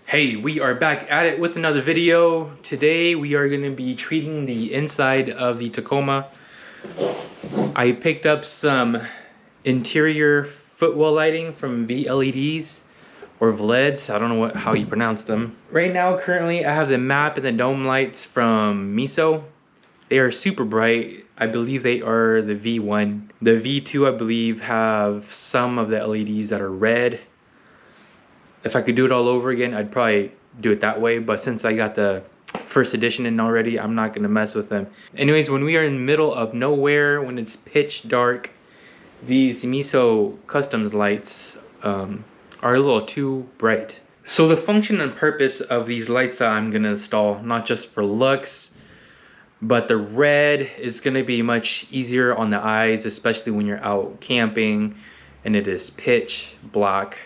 Hey, we are back at it with another video. Today we are going to be treating the inside of the Tacoma. I picked up some interior footwell lighting from VLEDs or VLEDS. I don't know how you pronounce them. Right now, currently, I have the map and the dome lights from MESO. They are super bright. I believe they are the V1. The V2, I believe, have some of the LEDs that are red. If I could do it all over again, I'd probably do it that way. But since I got the first edition in already, I'm not gonna mess with them. Anyways, when we are in the middle of nowhere, when it's pitch dark, these MESO customs lights are a little too bright. So the function and purpose of these lights that I'm gonna install, not just for looks, but the red is gonna be much easier on the eyes, especially when you're out camping and it is pitch black.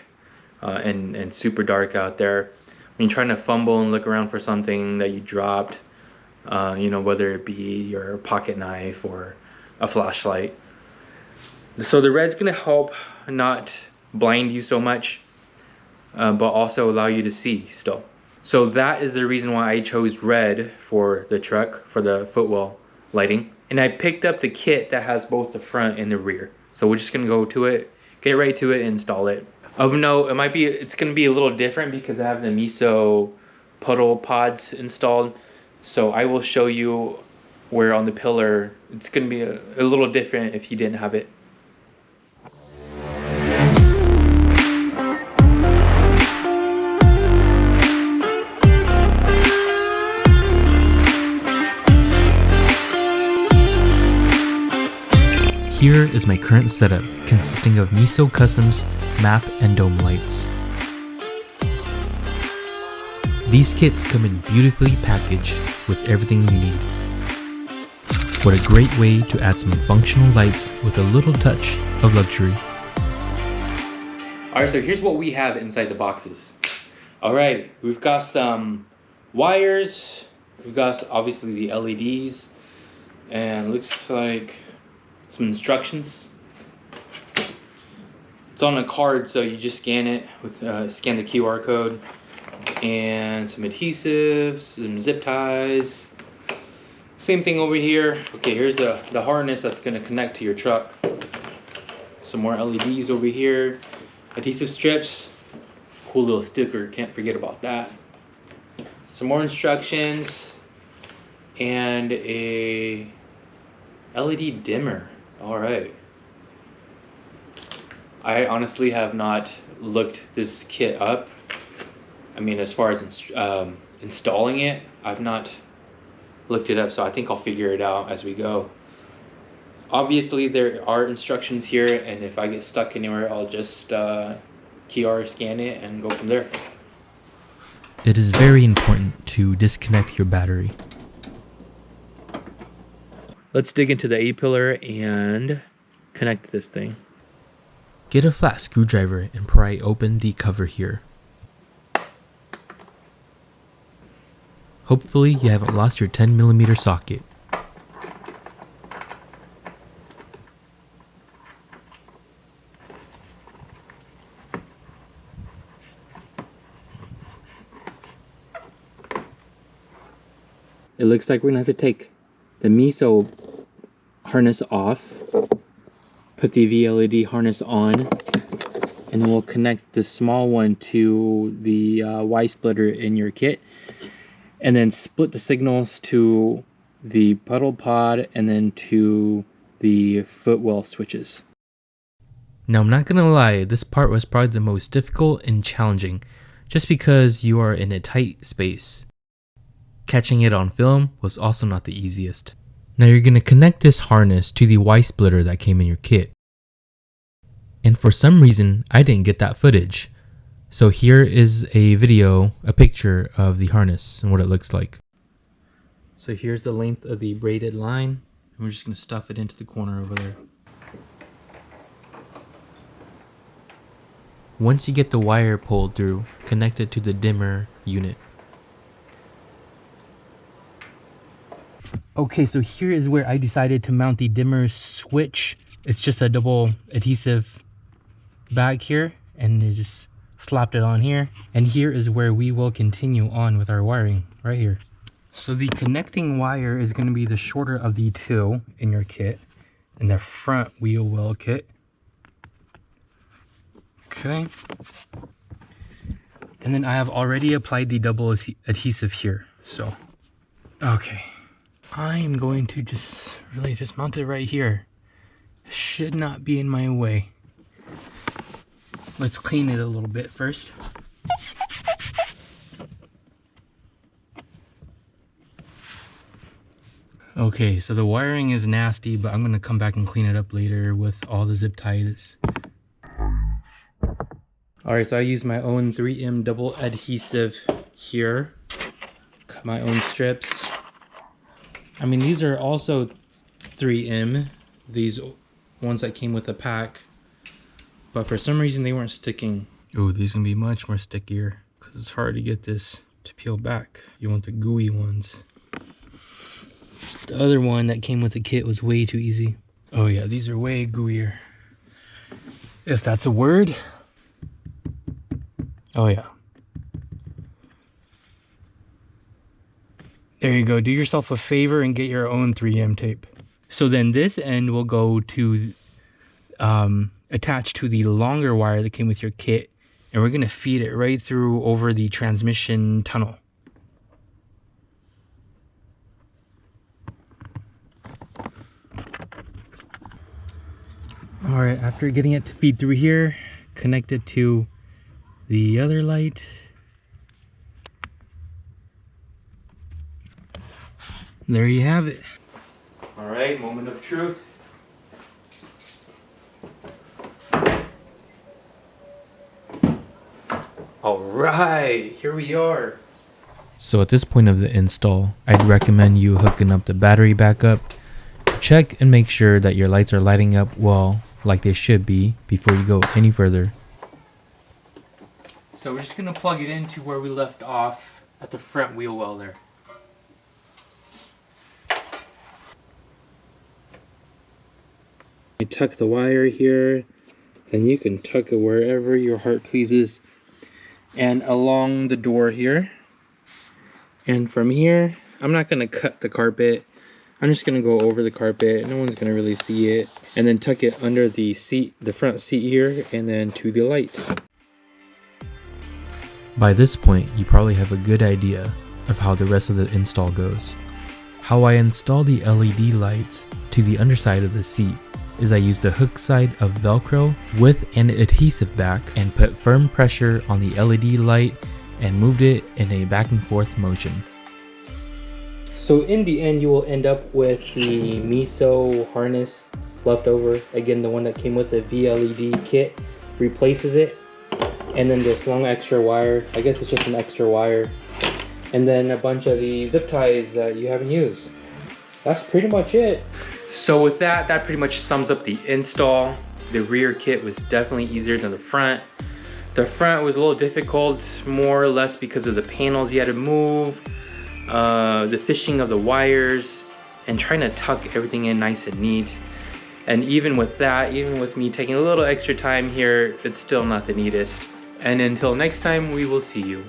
And super dark out there. When you're trying to fumble and look around for something that you dropped, you know, whether it be your pocket knife or a flashlight. So the red's gonna help not blind you so much, but also allow you to see still. So that is the reason why I chose red for the truck, for the footwell lighting. And I picked up the kit that has both the front and the rear. So we're just gonna go to it, get right to it, and install it. Of note, it's gonna be a little different because I have the MESO Puddle pods installed. So I will show you where on the pillar, it's gonna be a little different if you didn't have it. Here is my current setup, consisting of MESO Customs, map, and dome lights. These kits come in beautifully packaged with everything you need. What a great way to add some functional lights with a little touch of luxury. Alright, so here's what we have inside the boxes. Alright, we've got some wires, we've got obviously the LEDs, and looks like some instructions. It's on a card, so you just scan it with scan the QR code, and some adhesives, some zip ties. Same thing over here. Okay, here's the harness that's going to connect to your truck. Some more LEDs over here, adhesive strips, cool little sticker, can't forget about that. Some more instructions and a LED dimmer. All right. I honestly have not looked this kit up. I mean, as far as installing it, I've not looked it up, so I think I'll figure it out as we go. Obviously, there are instructions here, and if I get stuck anywhere, I'll just QR scan it and go from there. It is very important to disconnect your battery. Let's dig into the A-pillar and connect this thing. Get a flat screwdriver and pry open the cover here. Hopefully you haven't lost your 10mm socket. It looks like we're gonna have to take the MESO harness off, put the VLED harness on, and then we'll connect the small one to the Y splitter in your kit, and then split the signals to the Puddle pod and then to the footwell switches. Now I'm not gonna lie, this part was probably the most difficult and challenging, just because you are in a tight space. Catching it on film was also not the easiest. Now you're going to connect this harness to the Y splitter that came in your kit. And for some reason, I didn't get that footage. So here is a picture of the harness and what it looks like. So here's the length of the braided line, and we're just going to stuff it into the corner over there. Once you get the wire pulled through, connect it to the dimmer unit. Okay, so here is where I decided to mount the dimmer switch. It's just a double adhesive bag here, and it just slapped it on here, and here is where we will continue on with our wiring, right here. So the connecting wire is going to be the shorter of the two in your kit, in the front wheel well kit. Okay. And then I have already applied the double adhesive here, so. Okay. I am going to just mount it right here. Should not be in my way. Let's clean it a little bit first. Okay, so the wiring is nasty, but I'm gonna come back and clean it up later with all the zip ties. Alright, so I use my own 3M double adhesive here. Cut my own strips. I mean, these are also 3M, these ones that came with the pack, but for some reason they weren't sticking. Oh, these are gonna be much more stickier because it's hard to get this to peel back. You want the gooey ones. The other one that came with the kit was way too easy. Oh yeah, these are way gooier, if that's a word. Oh yeah. There you go. Do yourself a favor and get your own 3M tape. So then this end will go to attach to the longer wire that came with your kit, and we're gonna feed it right through over the transmission tunnel. All right, after getting it to feed through here, connect it to the other light. There you have it. All right, moment of truth. All right, here we are. So at this point of the install, I'd recommend you hooking up the battery backup. Check and make sure that your lights are lighting up well, like they should be, before you go any further. So we're just gonna plug it into where we left off at the front wheel well there. You tuck the wire here, and you can tuck it wherever your heart pleases, and along the door here. And from here, I'm not gonna cut the carpet. I'm just gonna go over the carpet. No one's gonna really see it. And then tuck it under the seat, the front seat here, and then to the light. By this point, you probably have a good idea of how the rest of the install goes. How I install the LED lights to the underside of the seat is I use the hook side of Velcro with an adhesive back and put firm pressure on the LED light and moved it in a back and forth motion. So in the end, you will end up with the MESO harness left over. Again, the one that came with the VLED kit replaces it. And then this long extra wire, I guess it's just an extra wire. And then a bunch of the zip ties that you haven't used. That's pretty much it. So with that pretty much sums up the install. The rear kit was definitely easier than the front. The front was a little difficult, more or less because of the panels you had to move, the fishing of the wires, and trying to tuck everything in nice and neat. And even with that, even with me taking a little extra time here, it's still not the neatest. And until next time, we will see you.